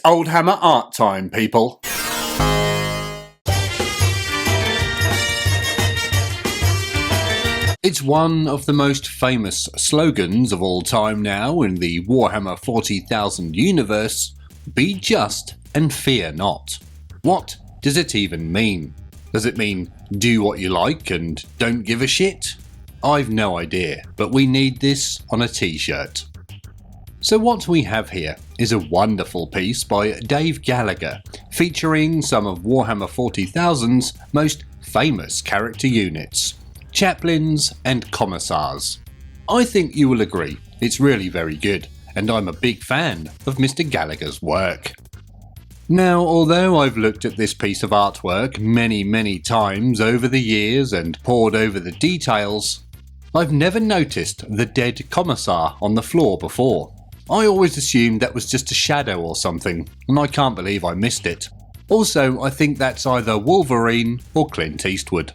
Oldhammer art time, people. It's one of the most famous slogans of all time now in the Warhammer 40,000 universe: be just and fear not. What does it even mean? Does it mean do what you like and don't give a shit? I've no idea, but we need this on a t-shirt. So what we have here is a wonderful piece by Dave Gallagher, featuring some of Warhammer 40,000's most famous character units, Chaplains and Commissars. I think you will agree, it's really very good, and I'm a big fan of Mr. Gallagher's work. Now, although I've looked at this piece of artwork many times over the years and pored over the details, I've never noticed the dead Commissar on the floor before. I always assumed that was just a shadow or something, and I can't believe I missed it. Also, I think that's either Wolverine or Clint Eastwood.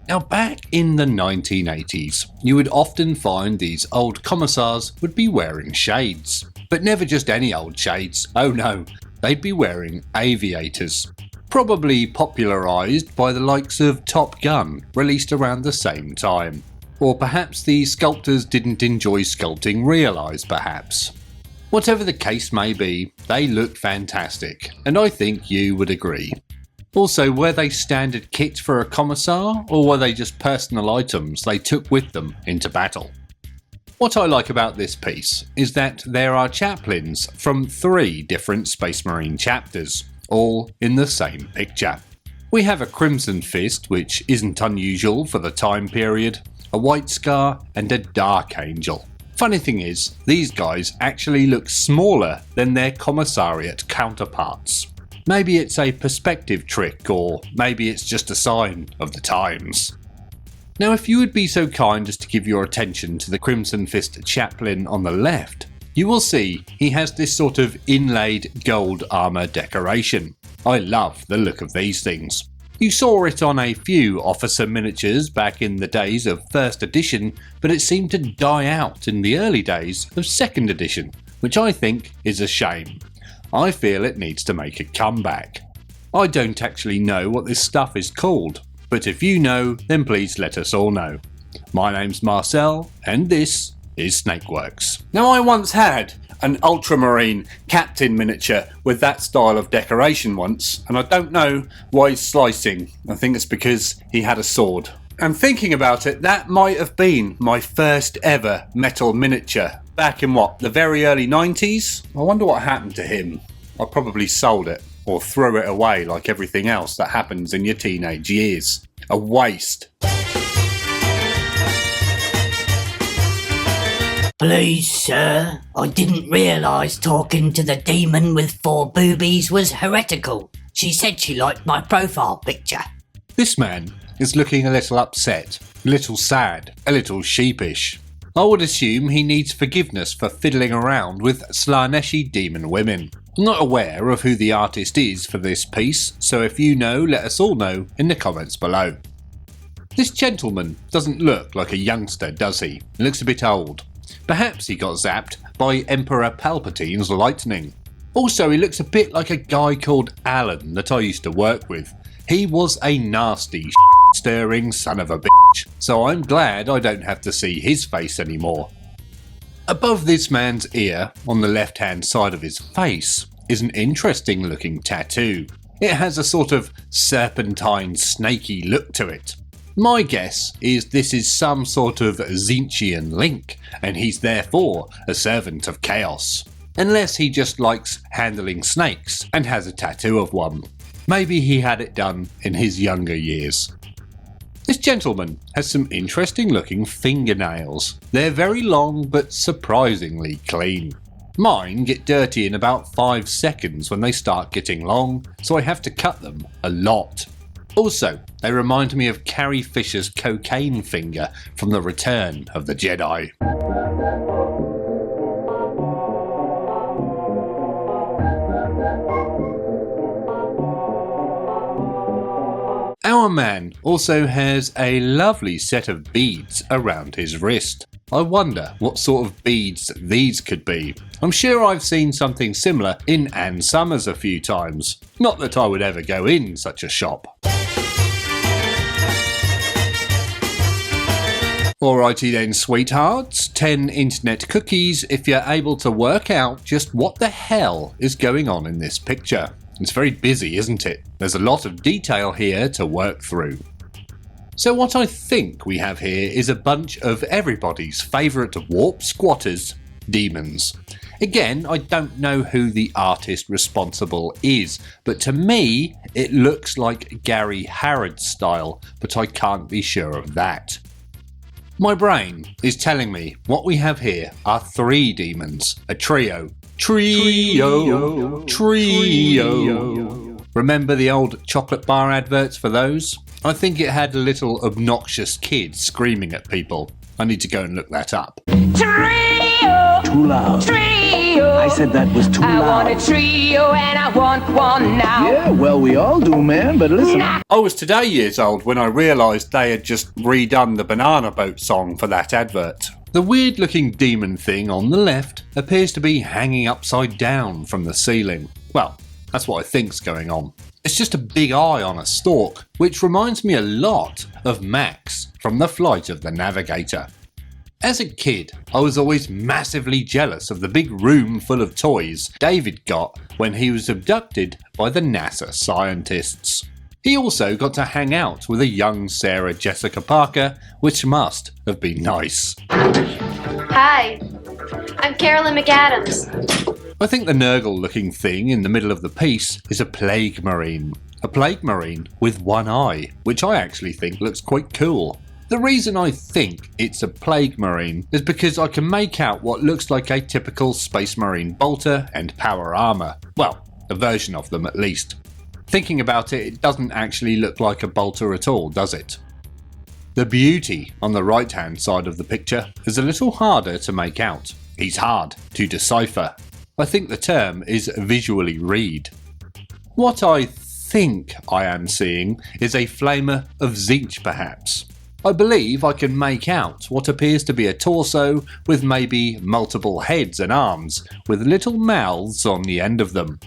Now, back in the 1980s, you would often find these old Commissars would be wearing shades. But never just any old shades, oh no, they'd be wearing aviators. Probably popularised by the likes of Top Gun, released around the same time. Or perhaps the sculptors didn't enjoy sculpting real eyes, perhaps. Whatever the case may be, they look fantastic, and I think you would agree. Also, were they standard kit for a Commissar, or were they just personal items they took with them into battle? What I like about this piece is that there are chaplains from 3 different Space Marine chapters, all in the same picture. We have a Crimson Fist, which isn't unusual for the time period, a White Scar, and a Dark Angel. Funny thing is, these guys actually look smaller than their Commissariat counterparts. Maybe it's a perspective trick, or maybe it's just a sign of the times. Now, if you would be so kind as to give your attention to the Crimson Fist Chaplain on the left, you will see he has this sort of inlaid gold armour decoration. I love the look of these things. You saw it on a few officer miniatures back in the days of 1st edition, but it seemed to die out in the early days of 2nd edition, which I think is a shame. I feel it needs to make a comeback. I don't actually know what this stuff is called, but if you know, then please let us all know. My name's Marcel, and this is Snakeworks. Now, I once had an Ultramarine Captain miniature with that style of decoration once, and I don't know why he's slicing. I think it's because he had a sword. And thinking about it, that might have been my first ever metal miniature. Back in the very early 90s? I wonder what happened to him. I probably sold it, or threw it away like everything else that happens in your teenage years. A waste. Please, sir, I didn't realise talking to the demon with 4 boobies was heretical. She said she liked my profile picture. This man is looking a little upset, a little sad, a little sheepish. I would assume he needs forgiveness for fiddling around with Slaneshi demon women. I'm not aware of who the artist is for this piece, so if you know, let us all know in the comments below. This gentleman doesn't look like a youngster, does he? He looks a bit old. Perhaps he got zapped by Emperor Palpatine's lightning. Also, he looks a bit like a guy called Alan that I used to work with. He was a nasty stirring son of a bitch, so I'm glad I don't have to see his face anymore. Above this man's ear, on the left hand side of his face, is an interesting looking tattoo. It has a sort of serpentine snaky look to it. My guess is this is some sort of Tzeentchian link, and he's therefore a servant of chaos. Unless he just likes handling snakes and has a tattoo of one. Maybe he had it done in his younger years. This gentleman has some interesting looking fingernails. They're very long but surprisingly clean. Mine get dirty in about 5 seconds when they start getting long, so I have to cut them a lot. Also, they remind me of Carrie Fisher's cocaine finger from The Return of the Jedi. Our Man also has a lovely set of beads around his wrist. I wonder what sort of beads these could be. I'm sure I've seen something similar in Ann Summers a few times. Not that I would ever go in such a shop. Alrighty then, sweethearts, 10 internet cookies if you're able to work out just what the hell is going on in this picture. It's very busy, isn't it? There's a lot of detail here to work through. So what I think we have here is a bunch of everybody's favourite warp squatters, Daemons. Again, I don't know who the artist responsible is, but to me it looks like Gary Harrod style, but I can't be sure of that. My brain is telling me what we have here are 3 Daemons, a trio. Trio. Remember the old chocolate bar adverts for those? I think it had a little obnoxious kid screaming at people. I need to go and look that up. Trio! Too loud. Trio! I said that was too loud. I want a trio and I want one now. Yeah, well, we all do, man, but listen. I was today years old when I realised they had just redone the Banana Boat song for that advert. The weird looking demon thing on the left appears to be hanging upside down from the ceiling. Well, that's what I think's going on. It's just a big eye on a stalk, which reminds me a lot of Max from The Flight of the Navigator. As a kid, I was always massively jealous of the big room full of toys David got when he was abducted by the NASA scientists. He also got to hang out with a young Sarah Jessica Parker, which must have been nice. Hi, I'm Carolyn McAdams. I think the Nurgle looking thing in the middle of the piece is a plague marine. A plague marine with one eye, which I actually think looks quite cool. The reason I think it's a plague marine is because I can make out what looks like a typical Space Marine bolter and power armour. Well, a version of them at least. Thinking about it, it doesn't actually look like a bolter at all, does it? The beauty on the right hand side of the picture is a little harder to make out. He's hard to decipher. I think the term is visually read. What I think I am seeing is a flamer of Tzeentch perhaps. I believe I can make out what appears to be a torso with maybe multiple heads and arms with little mouths on the end of them.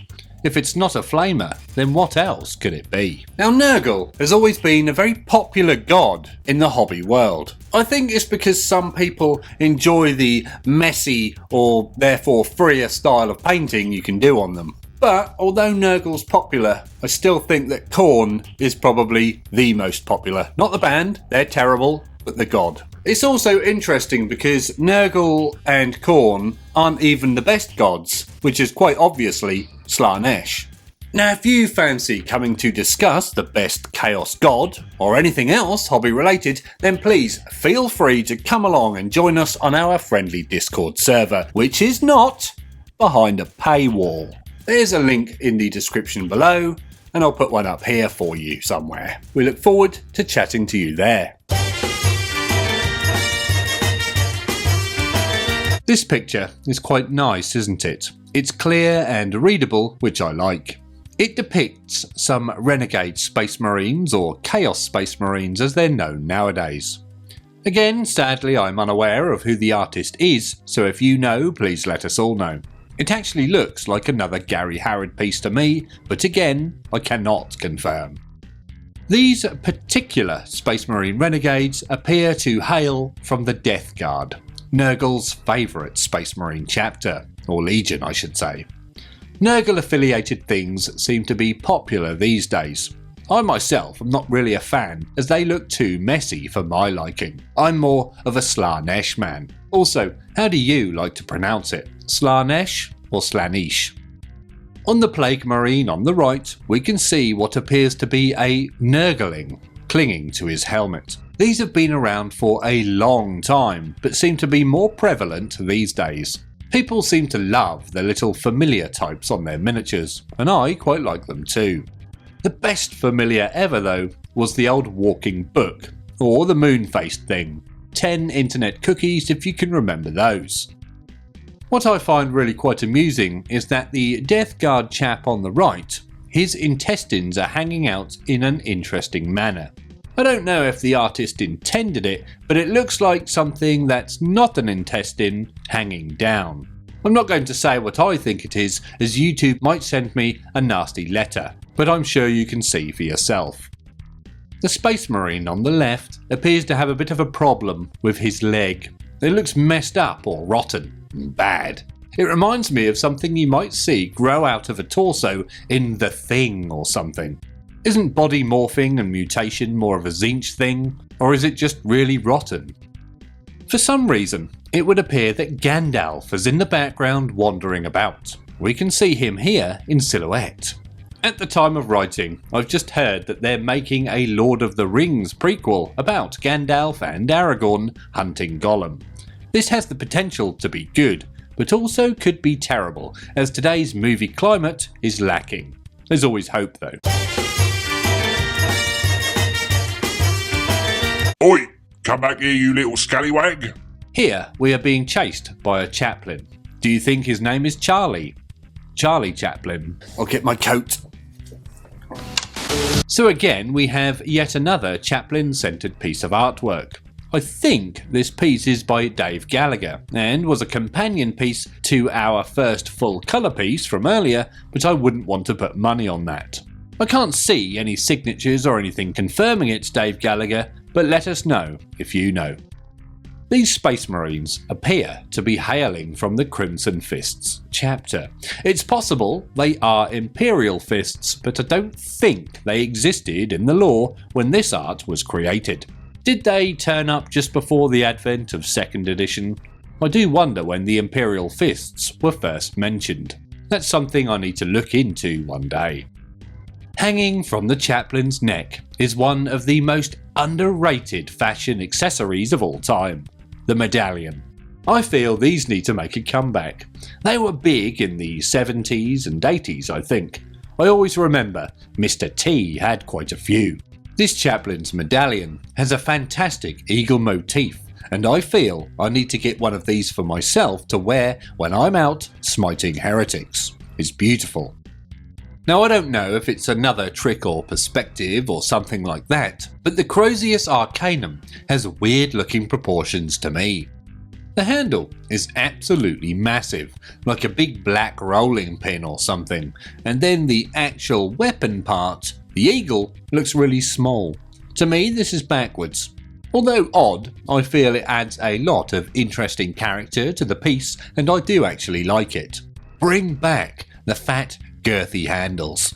If it's not a flamer, then what else could it be? Now Nurgle has always been a very popular god in the hobby world. I think it's because some people enjoy the messy or therefore freer style of painting you can do on them. But although Nurgle's popular, I still think that Khorne is probably the most popular. Not the band, they're terrible, but the god. It's also interesting because Nurgle and Khorne aren't even the best gods, which is quite obviously Slaanesh. Now if you fancy coming to discuss the best Chaos God or anything else hobby related, then please feel free to come along and join us on our friendly Discord server, which is not behind a paywall. There's a link in the description below, and I'll put one up here for you somewhere. We look forward to chatting to you there. This picture is quite nice, isn't it? It's clear and readable, which I like. It depicts some renegade space marines, or chaos space marines as they're known nowadays. Again, sadly I'm unaware of who the artist is, so if you know, please let us all know. It actually looks like another Gary Harrod piece to me, but again, I cannot confirm. These particular Space Marine renegades appear to hail from the Death Guard, Nurgle's favourite Space Marine chapter, or legion I should say. Nurgle affiliated things seem to be popular these days. I myself am not really a fan as they look too messy for my liking. I'm more of a Slaanesh man. Also, how do you like to pronounce it? Slaanesh or Slaanesh? On the Plague Marine on the right, we can see what appears to be a Nurgling clinging to his helmet. These have been around for a long time, but seem to be more prevalent these days. People seem to love the little familiar types on their miniatures, and I quite like them too. The best familiar ever though was the old walking book, or the moon-faced thing. 10 internet cookies if you can remember those. What I find really quite amusing is that the Death Guard chap on the right his intestines are hanging out in an interesting manner. I don't know if the artist intended it, but it looks like something that's not an intestine hanging down. I'm not going to say what I think it is, as YouTube might send me a nasty letter, but I'm sure you can see for yourself. The Space Marine on the left appears to have a bit of a problem with his leg. It looks messed up or rotten and bad. It reminds me of something you might see grow out of a torso in The Thing or something. Isn't body morphing and mutation more of a Tzeentch thing, or is it just really rotten? For some reason, it would appear that Gandalf is in the background wandering about. We can see him here in silhouette. At the time of writing, I've just heard that they're making a Lord of the Rings prequel about Gandalf and Aragorn hunting Gollum. This has the potential to be good, but also could be terrible, as today's movie climate is lacking. There's always hope though. Oi! Come back here, you little scallywag! Here we are being chased by a chaplain. Do you think his name is Charlie? Charlie Chaplain. I'll get my coat. So again we have yet another chaplain-centred piece of artwork. I think this piece is by Dave Gallagher and was a companion piece to our first full colour piece from earlier, but I wouldn't want to put money on that. I can't see any signatures or anything confirming it's Dave Gallagher, but let us know if you know. These Space Marines appear to be hailing from the Crimson Fists chapter. It's possible they are Imperial Fists, but I don't think they existed in the lore when this art was created. Did they turn up just before the advent of 2nd edition? I do wonder when the Imperial Fists were first mentioned. That's something I need to look into one day. Hanging from the chaplain's neck is one of the most underrated fashion accessories of all time, the medallion. I feel these need to make a comeback. They were big in the 70s and 80s, I think. I always remember Mr. T had quite a few. This chaplain's medallion has a fantastic eagle motif, and I feel I need to get one of these for myself to wear when I'm out smiting heretics. It's beautiful. Now I don't know if it's another trick or perspective or something like that, but the Crozius Arcanum has weird looking proportions to me. The handle is absolutely massive, like a big black rolling pin or something, and then the actual weapon part, the eagle, looks really small. To me this is backwards. Although odd, I feel it adds a lot of interesting character to the piece and I do actually like it. Bring back the fat, girthy handles.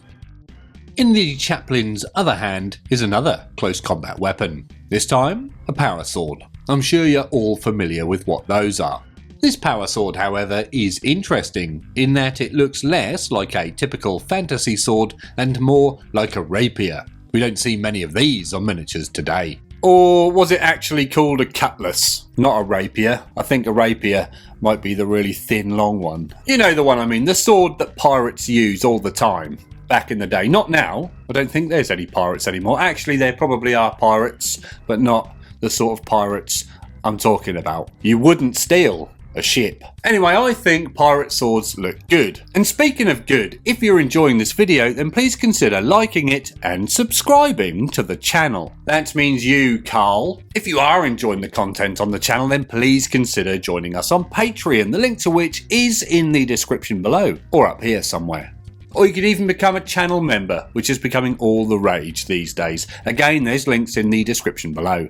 In the chaplain's other hand is another close combat weapon, this time a power sword. I'm sure you're all familiar with what those are. This power sword, however, is interesting in that it looks less like a typical fantasy sword and more like a rapier. We don't see many of these on miniatures today. Or was it actually called a cutlass, not a rapier? I think a rapier might be the really thin long one. You know the one I mean, the sword that pirates use all the time. Back in the day, not now. I don't think there's any pirates anymore. Actually there probably are pirates, but not the sort of pirates I'm talking about. You wouldn't steal a ship. Anyway, I think pirate swords look good. And speaking of good, if you're enjoying this video, then please consider liking it and subscribing to the channel. That means you, Carl. If you are enjoying the content on the channel, then please consider joining us on Patreon, the link to which is in the description below, or up here somewhere. Or you could even become a channel member, which is becoming all the rage these days. Again, there's links in the description below.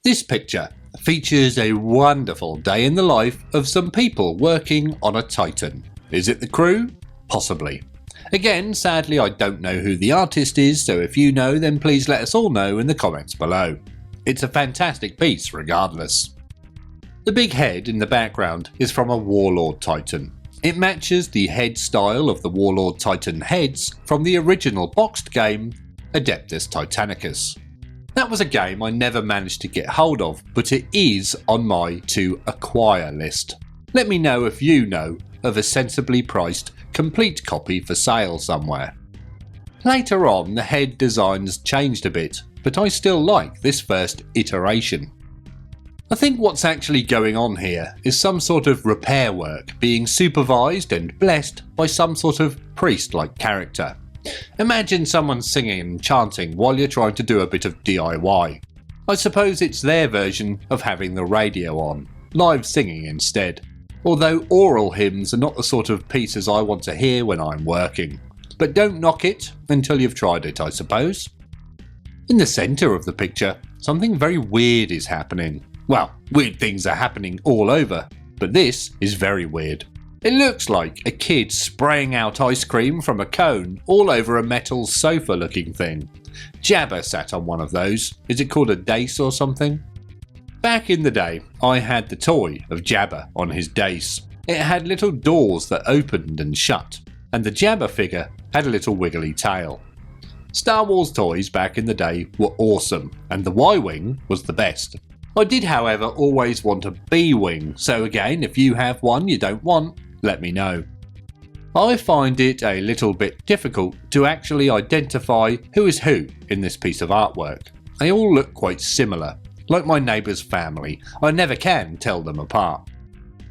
This picture features a wonderful day in the life of some people working on a Titan. Is it the crew? Possibly. Again, sadly I don't know who the artist is, so if you know then please let us all know in the comments below. It's a fantastic piece regardless. The big head in the background is from a Warlord Titan. It matches the head style of the Warlord Titan heads from the original boxed game Adeptus Titanicus. That was a game I never managed to get hold of, but it is on my to acquire list. Let me know if you know of a sensibly priced complete copy for sale somewhere. Later on the head designs changed a bit, but I still like this first iteration. I think what's actually going on here is some sort of repair work being supervised and blessed by some sort of priest-like character. Imagine someone singing and chanting while you're trying to do a bit of DIY. I suppose it's their version of having the radio on, live singing instead. Although oral hymns are not the sort of pieces I want to hear when I'm working. But don't knock it until you've tried it, I suppose. In the centre of the picture, something very weird is happening. Well, weird things are happening all over, but this is very weird. It looks like a kid spraying out ice cream from a cone all over a metal sofa looking thing. Jabba sat on one of those. Is it called a dais or something? Back in the day, I had the toy of Jabba on his dais. It had little doors that opened and shut, and the Jabba figure had a little wiggly tail. Star Wars toys back in the day were awesome, and the Y-Wing was the best. I did, however, always want a B-Wing, so again, if you have one you don't want, let me know. I find it a little bit difficult to actually identify who is who in this piece of artwork. They all look quite similar, like my neighbour's family. I never can tell them apart.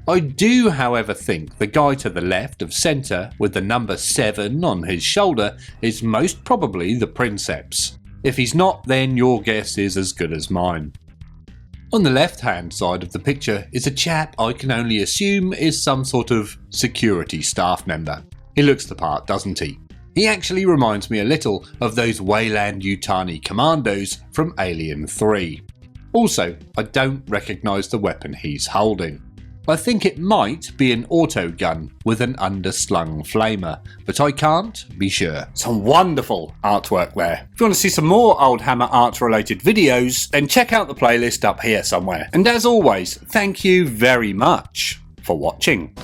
I do, however, think the guy to the left of centre with the number 7 on his shoulder is most probably the Princeps. If he's not, then your guess is as good as mine. On the left hand side of the picture is a chap I can only assume is some sort of security staff member. He looks the part, doesn't he? He actually reminds me a little of those Wayland Yutani commandos from Alien 3. Also, I don't recognise the weapon he's holding. I think it might be an auto gun with an underslung flamer, but I can't be sure. Some wonderful artwork there. If you want to see some more Oldhammer art related videos, then check out the playlist up here somewhere. And as always, thank you very much for watching.